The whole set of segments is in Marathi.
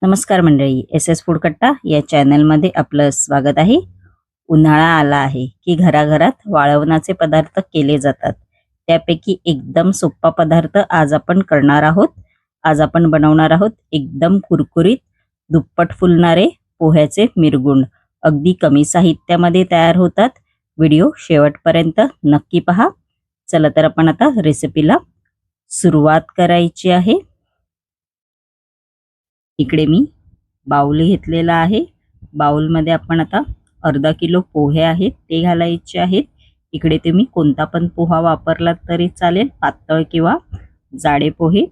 नमस्कार मंडळी, एस एस फूड कट्टा या चॅनलमध्ये आपलं स्वागत आहे. उन्हाळा आला आहे की घराघरात वाळवणाचे पदार्थ केले जातात. त्यापैकी एकदम सोपा पदार्थ आज आपण करणार आहोत. आज आपण बनवणार आहोत एकदम कुरकुरीत दुप्पट फुलणारे पोह्याचे मिरगुंड. अगदी कमी साहित्यामध्ये तयार होतात. व्हिडिओ शेवटपर्यंत नक्की पहा. चला तर आपण आता रेसिपीला सुरुवात करायची आहे. इकडे मी बाउल घेतलेला आहे. बाउलमध्ये आपण आता अर्धा किलो पोहे आहेत ते घालायचे आहेत. इकडे तुम्ही कोणता पण पोहा वापरला तरी चालेल, पातळ किंवा जाडे पोहे.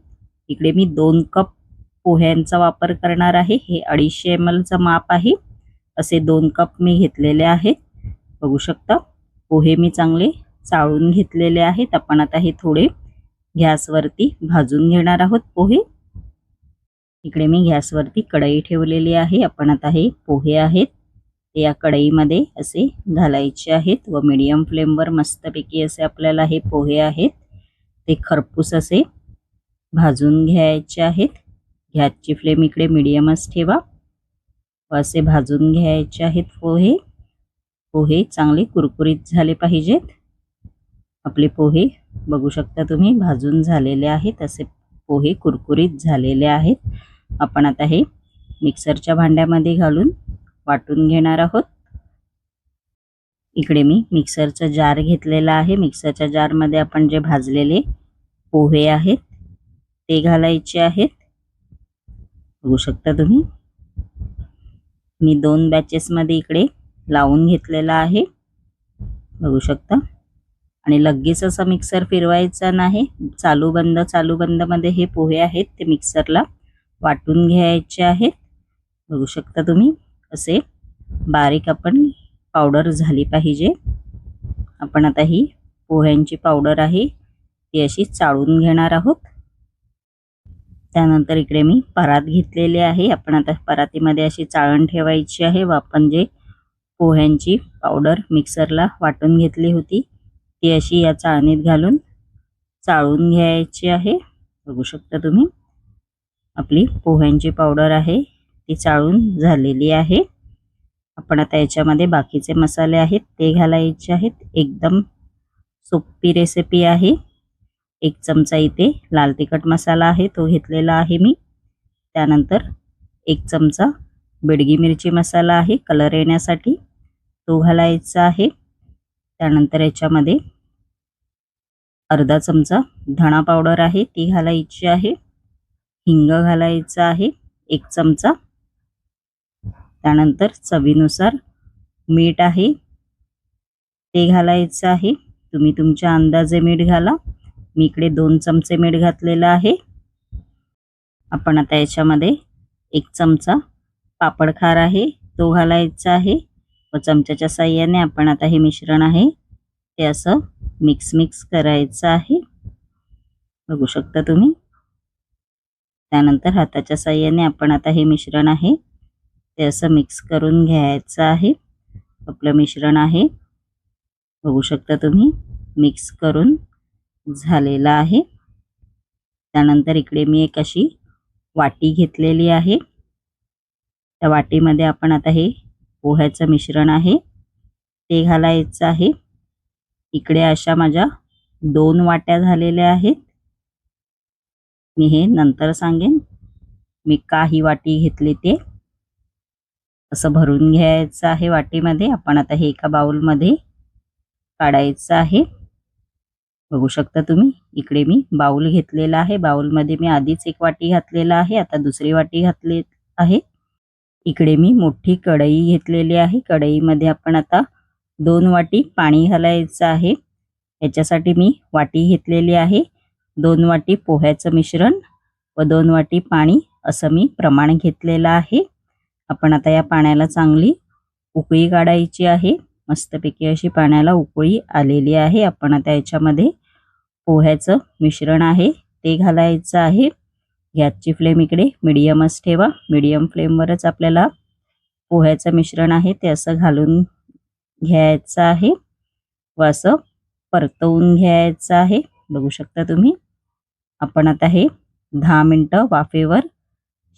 इकडे मी 2 कप पोह्यांचा वापर करणार आहे. हे 250 ml चं माप आहे. असे 2 कप मी घेतलेले आहेत. बघू शकता पोहे मी चांगले चाळून घेतलेले आहेत. आपण आता हे थोडे गॅसवरती भाजून घेणार आहोत पोहे. इकडे मी गॅसवरती कढई ठेवलेली आहे. आपण आता हे पोहे आहेत ते या कढईमध्ये असे घालायचे आहेत व मीडियम फ्लेमवर मस्तपैकी असे आपल्याला हे पोहे आहेत ते खरपूस असे भाजून घ्यायचे आहेत. गॅसची फ्लेम इकडे मीडियमच ठेवा व असे भाजून घ्यायचे आहेत पोहे. पोहे चांगले कुरकुरीत झाले पाहिजेत. आपले पोहे बघू शकता तुम्ही भाजून झालेले आहेत. असे पोहे कुरकुरीत झालेले आहेत. आपण आता हे मिक्सरच्या भांड्यामध्ये घालून वाटून घेणार आहोत. इकडे मी मिक्सरचा जार घेतलेला आहे. मिक्सरच्या जारमध्ये आपण जे भाजलेले पोहे आहेत ते घालायचे आहेत. बघू शकता तुम्ही मी 2 बॅचेसमध्ये इकडे लावून घेतलेला आहे. बघू शकता. आणि लगेच असं मिक्सर फिरवायचा नाही. चालू बंद मध्ये हे पोहे आहेत ते मिक्सरला वाटून घ्यायचे आहेत. बघू शकता तुम्ही असे बारीक आपण पावडर झाली पाहिजे. आपण आता ही पोह्यांची पावडर आहे ती अशी चाळून घेणार आहोत. त्यानंतर इकडे मी परात घेतलेली आहे. आपण आता परातीमध्ये अशी चाळण ठेवायची आहे व आपण जे पोह्यांची पावडर मिक्सरला वाटून घेतली होती ती अशी या चाळणीत घालून चाळून घ्यायची आहे. बघू शकता तुम्ही आपली पोह्यांची पावडर आहे ती चाळून झालेली आहे. आपण आता याच्यामध्ये बाकीचे मसाले आहेत ते घालायचे आहेत. एकदम सोपी रेसिपी आहे. 1 चमचा इथे लाल तिखट मसाला आहे तो घेतलेला आहे मी. त्यानंतर 1 चमचा बेडगी मिरची मसाला आहे कलर येण्यासाठी तो घालायचा आहे. त्यानंतर याच्यामध्ये अर्धा चमचा धणा पावडर आहे ती घालायची आहे. हिंग घालायचा आहे 1 चमचा. त्यानंतर चवीनुसार मीठ आहे ते घालायचं आहे. तुम्ही तुमच्या अंदाजे मीठ घाला. मी इकडे 2 चमचे मीठ घातलेलं आहे. आपण आता याच्यामध्ये 1 चमचा पापड खार आहे तो घालायचा आहे व चमच्याच्या साहाय्याने आपण आता हे मिश्रण आहे ते असं मिक्स करायचं आहे. बघू शकता तुम्ही. त्यानंतर हाताच्या साहाय्याने आपण आता हे मिश्रण आहे ते असं मिक्स करून घ्यायचं आहे. आपलं मिश्रण आहे बघू शकता तुम्ही मिक्स करून झालेलं आहे. त्यानंतर इकडे मी एक अशी वाटी घेतलेली आहे. त्या वाटीमध्ये आपण आता हे पोह्याचं मिश्रण आहे ते घालायचं आहे. इकडे अशा माझ्या 2 वाट्या झालेल्या आहेत. मी हे नंतर सांगेन मी का ही वाटी घेतली ते. असं भरून घ्यायचं आहे वाटीमध्ये. आपण आता हे एका बाउलमध्ये काढायचं आहे. बघू शकता तुम्ही इकडे मी बाउल घेतलेला आहे. बाउलमध्ये मी आधीच 1 वाटी घातलेला आहे. आता दुसरी वाटी घातली आहे. इकडे मी मोठी कढई घेतलेली आहे. कढईमध्ये आपण आता 2 वाटी पाणी घालायचं आहे. याच्यासाठी मी वाटी घेतलेली आहे. 2 वाटी पोह्याचं मिश्रण व 2 वाटी पाणी असं मी प्रमाण घेतलेलं आहे. आपण आता या पाण्याला चांगली उकळी काढायची आहे. मस्तपैकी अशी पाण्याला उकळी आलेली आहे. आपण आता याच्यामध्ये पोह्याचं मिश्रण आहे ते घालायचं आहे. गॅसची फ्लेम इकडे मीडियमच ठेवा. मीडियम फ्लेमवरच आपल्याला पोह्याचं मिश्रण आहे ते असं घालून घ्यायचं आहे व असं परतवून घ्यायचं आहे. बघू शकता तुम्ही. आपण आता हे 10 मिनिटं वाफेवर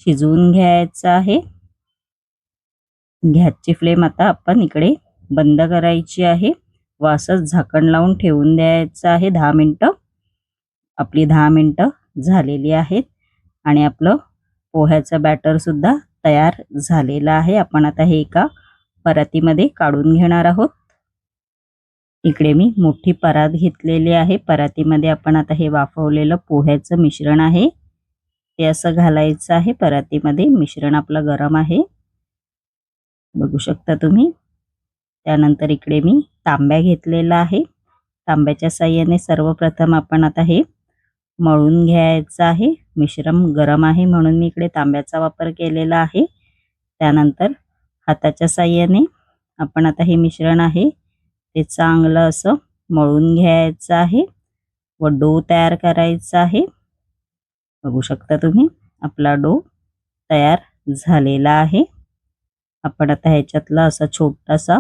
शिजवून घ्यायचं आहे. गॅसची फ्लेम आता आपण इकडे बंद करायची आहे व असंच झाकण लावून ठेवून द्यायचं आहे 10 मिनिटं. आपली 10 मिनिटं झालेली आहेत आणि आपलं पोह्याचं बॅटर सुद्धा तयार झालेलं आहे. आपण आता हे एका परातीमध्ये काढून घेणार आहोत. इकडे मी मोठी परात घेतलेली आहे. परातीमध्ये आपण आता हे वाफवलेलं पोह्याचं मिश्रण आहे ते असं घालायचं आहे. परातीमध्ये मिश्रण आपलं गरम आहे, बघू शकता तुम्ही. त्यानंतर इकडे मी तांब्या घेतलेला आहे. तांब्याच्या साहाय्याने सर्वप्रथम आपण आता हे मळून घ्यायचं आहे. मिश्रण गरम आहे म्हणून मी इकडे तांब्याचा वापर केलेला आहे. त्यानंतर हाताच्या साहाय्याने आपण आता हे मिश्रण आहे ते चांगलं असं मळून घ्यायचं आहे व डो तयार करायचा आहे. बघू शकता तुम्ही आपला डो तयार झालेला आहे. आपण आता ह्याच्यातला असा छोटासा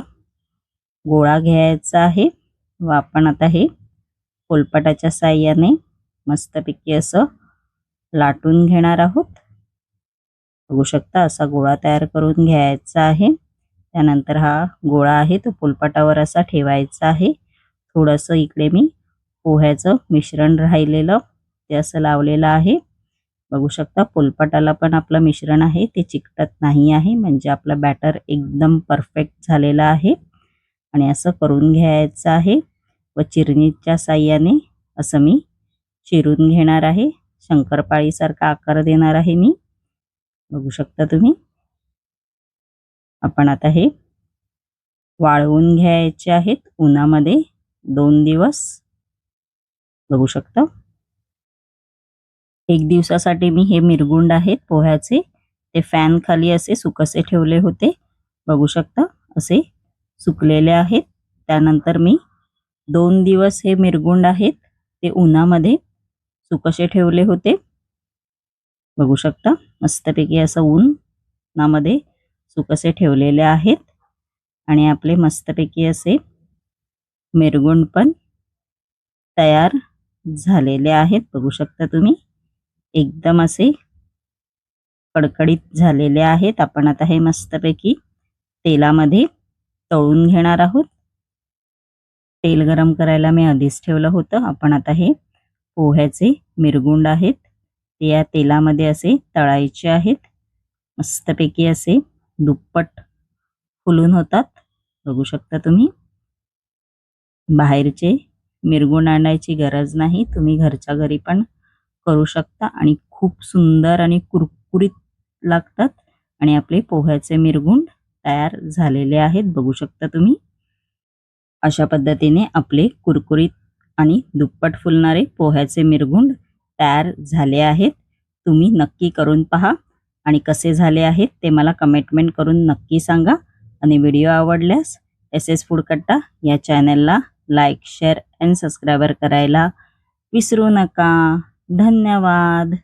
गोळा घ्यायचा आहे व आपण आता हे पोलपाटाच्या साहाय्याने मस्तपैकी असं लाटून घेणार आहोत. बघू शकता असा गोळा तयार करून घ्यायचा आहे. त्यानंतर हा गोळा आहे तो पोलपाटावर असा ठेवायचा आहे. थोडंसं इकडे मी पोह्याचं मिश्रण राहिलेलं ते असं लावलेलं आहे. बघू शकता पोलपाटाला पण आपलं मिश्रण आहे ते चिकटत नाही आहे, म्हणजे आपलं बॅटर एकदम परफेक्ट झालेलं आहे. आणि असं करून घ्यायचं आहे व चिरणीच्या साहाय्याने असं मी चिरून घेणार आहे. शंकरपाळीसारखा आकार देणार आहे मी, बघू शकता तुम्ही. आपण आता हे वाळवून घ्यायचे आहेत उन्हामध्ये 2 दिवस, बघू शकता. 1 दिवसासाठी मी हे मिरगुंड आहेत पोह्याचे ते फॅन खाली असे सुकसे ठेवले होते, बघू शकता असे सुकलेले आहेत. त्यानंतर मी 2 दिवस हे मिरगुंड आहेत ते उन्हामध्ये सुकसे ठेवले होते, बघू शकता. मस्तपैकी असं उन्हामध्ये सुकसे ठेवलेले आहेत आणि आपले मस्तपैकी असे मिरगुंड पण तयार झालेले आहेत, बघू शकता तुम्ही. एकदम असे कडकडीत झालेले आहेत. आपण आता हे मस्तपैकी तेलामध्ये तळून घेणार आहोत. तेल गरम करायला मी आधीच ठेवलं होतं. आपण आता हे पोह्याचे मिरगुंड आहेत ते या तेलामध्ये असे तळायचे आहेत. मस्तपैकी असे दुप्पट फुलून होतात, बघू शकता तुम्ही. बाहेरचे मिरगुंड आणायची गरज नाही, तुम्ही घरच्या घरी पण करू शकता आणि खूप सुंदर आणि कुरकुरीत लागतात. आणि आपले पोह्याचे मिरगुंड तयार झालेले आहेत, बघू शकता तुम्ही. अशा पद्धतीने आपले कुरकुरीत आणि दुप्पट फुलणारे पोह्याचे मिरगुंड तयार झाले आहेत. तुम्ही नक्की करून पहा आणि कसे झाले आहेत ते मला कमेंट करून नक्की सांगा. आणि व्हिडिओ आवडल्यास SS फूड कट्टा या चॅनलला लाईक, शेअर आणि सबस्क्राईब करायला विसरू नका. धन्यवाद.